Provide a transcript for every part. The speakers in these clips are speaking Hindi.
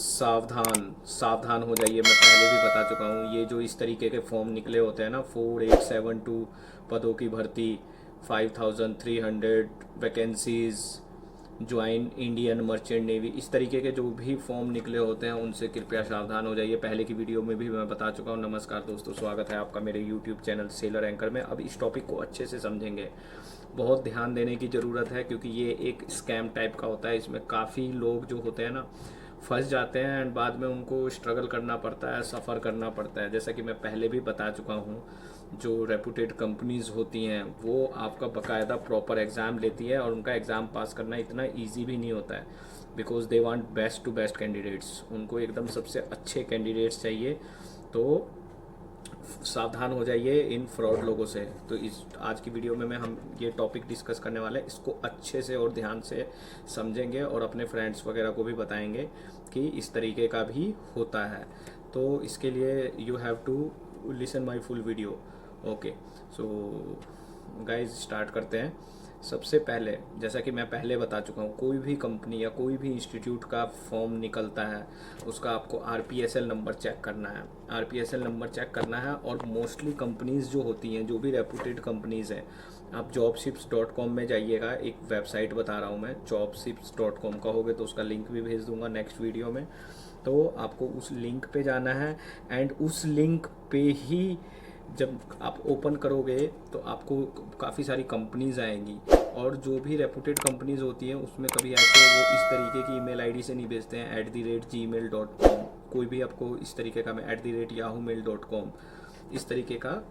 सावधान सावधान हो जाइए। मैं पहले भी बता चुका हूँ, ये जो इस तरीके के फॉर्म निकले होते हैं ना, 4872 पदों की भर्ती, 5300 vacancies, join Indian merchant navy, इस तरीके के जो भी फॉर्म निकले होते हैं उनसे कृपया सावधान हो जाइए। पहले की वीडियो में भी मैं बता चुका हूँ। नमस्कार दोस्तों, स्वागत है आपका मेरे यूट्यूब चैनल सेलर एंकर में। अब इस टॉपिक को अच्छे से समझेंगे, बहुत ध्यान देने की ज़रूरत है, क्योंकि ये एक स्कैम टाइप का होता है। इसमें काफ़ी लोग जो होते हैं ना फंस जाते हैं एंड बाद में उनको स्ट्रगल करना पड़ता है, सफ़र करना पड़ता है। जैसा कि मैं पहले भी बता चुका हूँ, जो रेपुटेड कंपनीज़ होती हैं वो आपका बाकायदा प्रॉपर एग्ज़ाम लेती है, और उनका एग्ज़ाम पास करना इतना ईजी भी नहीं होता है, because they want best to best candidates. उनको एकदम सबसे अच्छे कैंडिडेट्स चाहिए। तो सावधान हो जाइए इन फ्रॉड लोगों से। तो इस आज की वीडियो में हम ये टॉपिक डिस्कस करने वाले हैं। इसको अच्छे से और ध्यान से समझेंगे और अपने फ्रेंड्स वगैरह को भी बताएंगे कि इस तरीके का भी होता है। तो इसके लिए you have to listen my full video. Okay, so guys start करते हैं। सबसे पहले, जैसा कि मैं पहले बता चुका हूँ, कोई भी कंपनी या कोई भी इंस्टीट्यूट का फॉर्म निकलता है, उसका आपको आरपीएसएल नंबर चेक करना है। आरपीएसएल नंबर चेक करना है। और मोस्टली कंपनीज़ जो होती हैं, जो भी रेपुटेड कंपनीज़ हैं, आप jobships.com में जाइएगा। एक वेबसाइट बता रहा हूँ मैं, jobships.com कहोगे तो उसका लिंक भी भेज दूंगा नेक्स्ट वीडियो में। तो आपको उस लिंक पे जाना है एंड उस लिंक पे ही जब आप ओपन करोगे तो आपको काफ़ी सारी कंपनीज़ आएंगी। और जो भी रेपुटेड कंपनीज़ होती हैं उसमें कभी ऐसे वो इस तरीके की ईमेल आईडी से नहीं भेजते हैं @gmail.com। कोई भी आपको इस तरीके का, मैं @yahoomail.com, इस तरीके का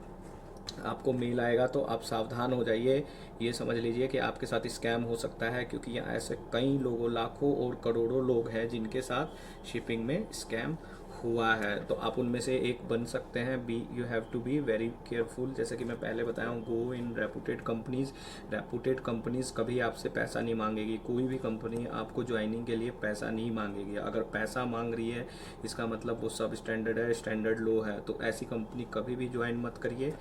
आपको मेल आएगा। तो आप सावधान हो जाइए, ये समझ लीजिए कि आपके साथ स्कैम हो सकता है, क्योंकि यहाँ ऐसे कई लोगों, लाखों और करोड़ों लोग हैं जिनके साथ शिपिंग में स्कैम हुआ है। तो आप उनमें से एक बन सकते हैं। You have to be very careful. जैसे कि मैं पहले बताया हूँ, go in reputed companies. Reputed companies कभी आपसे पैसा नहीं मांगेगी। कोई भी कंपनी आपको ज्वाइनिंग के लिए पैसा नहीं मांगेगी। अगर पैसा मांग रही है इसका मतलब वो सब स्टैंडर्ड है, स्टैंडर्ड लो है। तो ऐसी कंपनी कभी भी ज्वाइन मत करिए।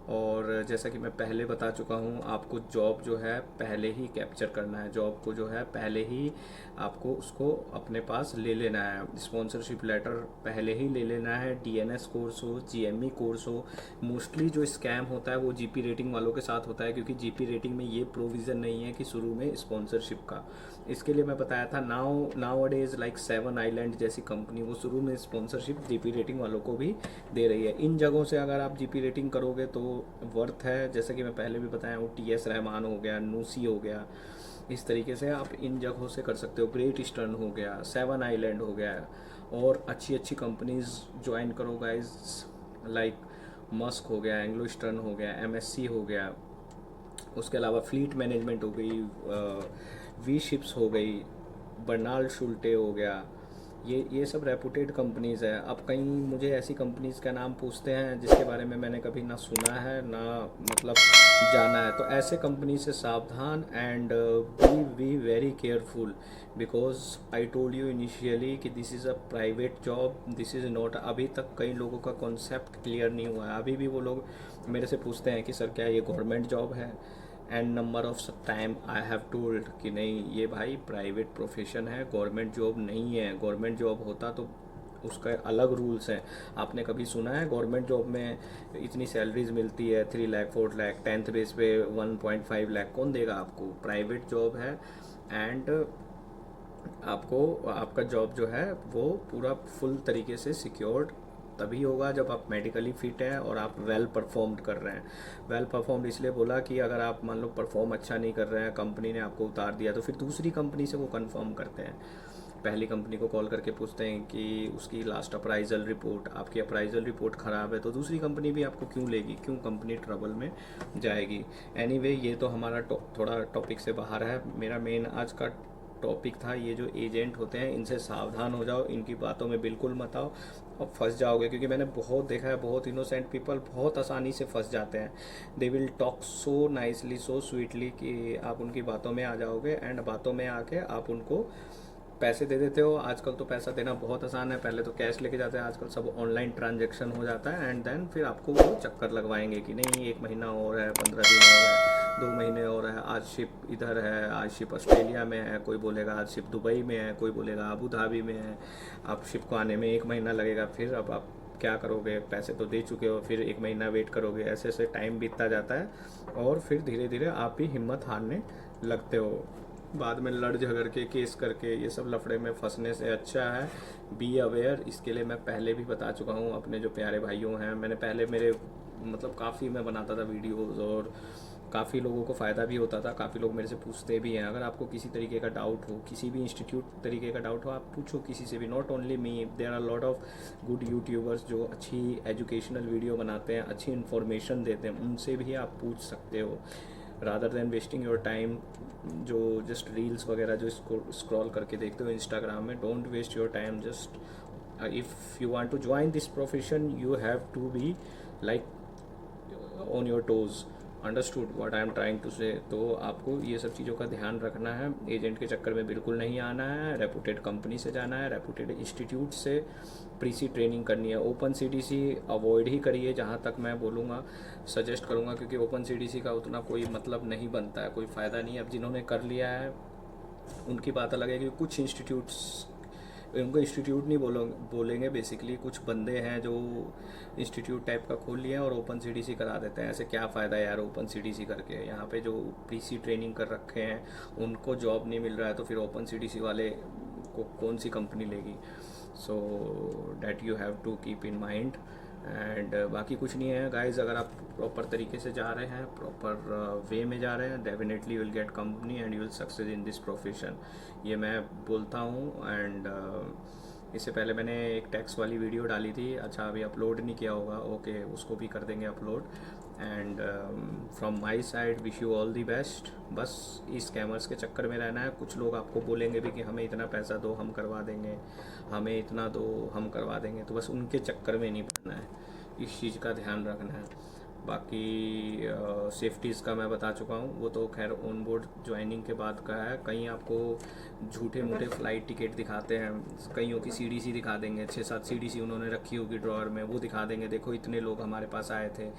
और जैसा कि मैं पहले बता चुका हूँ, आपको जॉब जो है पहले ही कैप्चर करना है। जॉब को जो है पहले ही आपको उसको अपने पास ले लेना है। स्पॉन्सरशिप लेटर पहले ही ले लेना है। डीएनएस कोर्स हो, जीएमई कोर्स हो। मोस्टली जो स्कैम होता है वो जीपी रेटिंग वालों के साथ होता है, क्योंकि जीपी रेटिंग में ये प्रोविज़न नहीं है कि शुरू में स्पॉन्सरशिप का। इसके लिए मैं बताया था, नाउ डेज लाइक 7 आइलैंड जैसी कंपनी, वो शुरू में स्पॉन्सरशिप जीपी रेटिंग वालों को भी दे रही है। इन जगहों से अगर आप जीपी रेटिंग करोगे तो वर्थ है। जैसे कि मैं पहले भी बताया हूँ, टीएस रहमान हो गया, नूसी हो गया, इस तरीके से आप इन जगहों से कर सकते हो। ग्रेट ईस्टर्न हो गया, 7 आइलैंड हो गया, और अच्छी अच्छी कंपनीज ज्वाइन करो गाइज, लाइक मस्क हो गया, एंग्लो ईस्टर्न हो गया, एमएससी हो गया। उसके अलावा फ्लीट मैनेजमेंट हो गई, वी शिप्स हो गई, बर्नाल्ड शुल्टे हो गया। ये सब रेपुटेड कंपनीज़ है। अब कहीं मुझे ऐसी कंपनीज़ का नाम पूछते हैं जिसके बारे में मैंने कभी ना सुना है ना मतलब जाना है। तो ऐसे कंपनी से सावधान and be very careful, because I told you initially कि this is a private job, this is not. अभी तक कई लोगों का कॉन्सेप्ट क्लियर नहीं हुआ है। अभी भी वो लोग मेरे से पूछते हैं कि सर क्या ये गवर्नमेंट जॉब है, and number of time I have told कि नहीं, ये भाई प्राइवेट प्रोफेशन है, गवर्नमेंट जॉब नहीं है। गवर्नमेंट जॉब होता तो उसका अलग रूल्स हैं। आपने कभी सुना है गवर्नमेंट जॉब में इतनी सैलरीज मिलती है, 3 लाख 4 लाख, 10th बेस पे 1.5 लाख? कौन देगा आपको? प्राइवेट जॉब है एंड आपको आपका जॉब जो है वो पूरा फुल तरीके से सिक्योर्ड तभी होगा जब आप मेडिकली फिट हैं और आप वेल परफॉर्म्ड कर रहे हैं। वेल परफॉर्म्ड इसलिए बोला कि अगर आप मान लो परफॉर्म अच्छा नहीं कर रहे हैं, कंपनी ने आपको उतार दिया, तो फिर दूसरी कंपनी से वो कंफर्म करते हैं। पहली कंपनी को कॉल करके पूछते हैं कि उसकी लास्ट अप्राइजल रिपोर्ट, आपकी अप्राइजल रिपोर्ट ख़राब है, तो दूसरी कंपनी भी आपको क्यों लेगी, क्यों कंपनी ट्रबल में जाएगी। एनीवे, ये तो हमारा थोड़ा टॉपिक से बाहर है। मेरा मेन आज का टॉपिक था, ये जो एजेंट होते हैं इनसे सावधान हो जाओ, इनकी बातों में बिल्कुल मत आओ और फंस जाओगे। क्योंकि मैंने बहुत देखा है, बहुत इनोसेंट पीपल बहुत आसानी से फंस जाते हैं। They will talk so nicely, so sweetly कि आप उनकी बातों में आ जाओगे एंड बातों में आके आप उनको पैसे दे देते हो। आजकल तो पैसा देना बहुत आसान है, पहले तो कैश लेके जाते हैं, आजकल सब ऑनलाइन ट्रांजैक्शन हो जाता है। एंड देन फिर आपको वो चक्कर लगवाएंगे कि नहीं 1 महीना और है, 15 दिन और है, 2 महीने और है, आज शिप इधर है, आज शिप ऑस्ट्रेलिया में है, कोई बोलेगा आज शिप दुबई में है, कोई बोलेगा अबू धाबी में है। आप शिप को आने में 1 महीना लगेगा, फिर अब आप क्या करोगे, पैसे तो दे चुके हो, फिर 1 महीना वेट करोगे, ऐसे ऐसे टाइम बीतता जाता है और फिर धीरे धीरे आप ही हिम्मत हारने लगते हो। बाद में लड़ झगड़ के केस करके ये सब लफड़े में फंसने से अच्छा है बी अवेयर। इसके लिए मैं पहले भी बता चुका हूँ अपने जो प्यारे भाइयों हैं, मैंने पहले मेरे मतलब काफ़ी मैं बनाता था वीडियोज़ और काफ़ी लोगों को फ़ायदा भी होता था, काफ़ी लोग मेरे से पूछते भी हैं। अगर आपको किसी तरीके का डाउट हो, किसी भी इंस्टीट्यूट तरीके का डाउट हो, आप पूछो किसी से भी, not only me, there are lot of good youtubers जो अच्छी एजुकेशनल वीडियो बनाते हैं, अच्छी इन्फॉर्मेशन देते हैं, उनसे भी आप पूछ सकते हो rather than wasting your time. जो जस्ट रील्स वगैरह जो स्क्रॉल करके देखते हो इंस्टाग्राम में, don't waste your time. Just if you want to join this profession you have to be like on your toes. Understood what I am trying to say. तो आपको ये सब चीज़ों का ध्यान रखना है, एजेंट के चक्कर में बिल्कुल नहीं आना है, रेपुटेड कंपनी से जाना है, रेपुटेड इंस्टीट्यूट से प्रीसी ट्रेनिंग करनी है। ओपन सीडीसी अवॉइड ही करिए जहाँ तक मैं बोलूँगा, सजेस्ट करूँगा, क्योंकि ओपन सीडीसी का उतना कोई मतलब नहीं बनता है, कोई फ़ायदा नहीं है। अब जिन्होंने कर लिया है उनकी बात अलग है कि कुछ इंस्टीट्यूट्स, उनको इंस्टीट्यूट नहीं बोलेंगे बेसिकली, कुछ बंदे हैं जो इंस्टीट्यूट टाइप का खोल लिया है और ओपन सीडीसी करा देते हैं। ऐसे क्या फ़ायदा है यार ओपन सीडीसी करके, यहाँ पे जो पीसी ट्रेनिंग कर रखे हैं उनको जॉब नहीं मिल रहा है, तो फिर ओपन सीडीसी वाले को कौन सी कंपनी लेगी। So that you have to keep in mind. And बाकी कुछ नहीं है गाइज, अगर आप प्रॉपर तरीके से जा रहे हैं, प्रॉपर वे में जा रहे हैं, definitely you will get company and you will success in this profession, ये मैं बोलता हूँ। एंड इससे पहले मैंने एक टैक्स वाली वीडियो डाली थी, अच्छा अभी अपलोड नहीं किया होगा, ओके उसको भी कर देंगे upload. And from my side wish you all the best. बस इस स्कैमर्स के चक्कर में रहना है। कुछ लोग आपको बोलेंगे भी कि हमें इतना पैसा दो हम करवा देंगे, हमें इतना दो हम करवा देंगे, तो बस उनके चक्कर में नहीं पड़ना है, इस चीज़ का ध्यान रखना है। बाकी सेफ्टीज़ का मैं बता चुका हूँ, वो तो खैर ऑन बोर्ड ज्वाइनिंग के बाद का है। कहीं आपको झूठे मूठे फ़्लाइट टिकट दिखाते हैं, कईयों की सीडीसी दिखा देंगे, 6-7 सीडीसी उन्होंने रखी होगी ड्रॉअर में, वो दिखा देंगे देखो इतने लोग हमारे पास आए थे,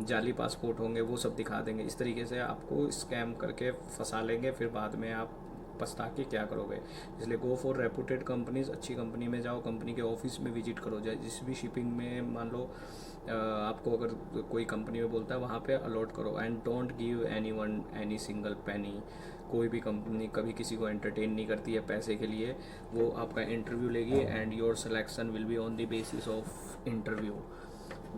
जाली पासपोर्ट होंगे वो सब दिखा देंगे। इस तरीके से आपको स्कैम करके फंसा लेंगे, फिर बाद में आप पछता के क्या करोगे। इसलिए गो फॉर रेपुटेड कंपनीज, अच्छी कंपनी में जाओ, कंपनी के ऑफिस में विजिट करो। जाए जिस भी शिपिंग में मान लो आपको अगर कोई कंपनी में बोलता है वहाँ पे अलॉट करो। And don't give any one any single penny. कोई भी कंपनी कभी किसी को एंटरटेन नहीं करती है पैसे के लिए, वो आपका इंटरव्यू लेगी and your selection will be on the basis of interview.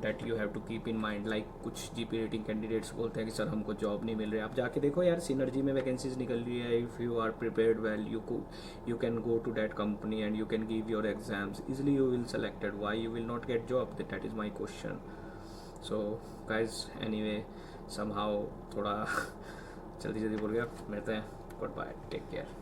That you have to keep in mind. Like कुछ जीपी रेटिंग कैंडिडेट्स बोलते हैं कि सर हमको जॉब नहीं मिल रही, आप जाके देखो यार सिनर्जी में वैकेंसीज निकल रही है। If you are prepared well you can go to that company and you can give your exams easily, you will selected. Why you will not get job, that is my question. So guys anyway somehow थोड़ा जल्दी जल्दी बोल गया, मिलते हैं, गुड बाय, टेक केयर।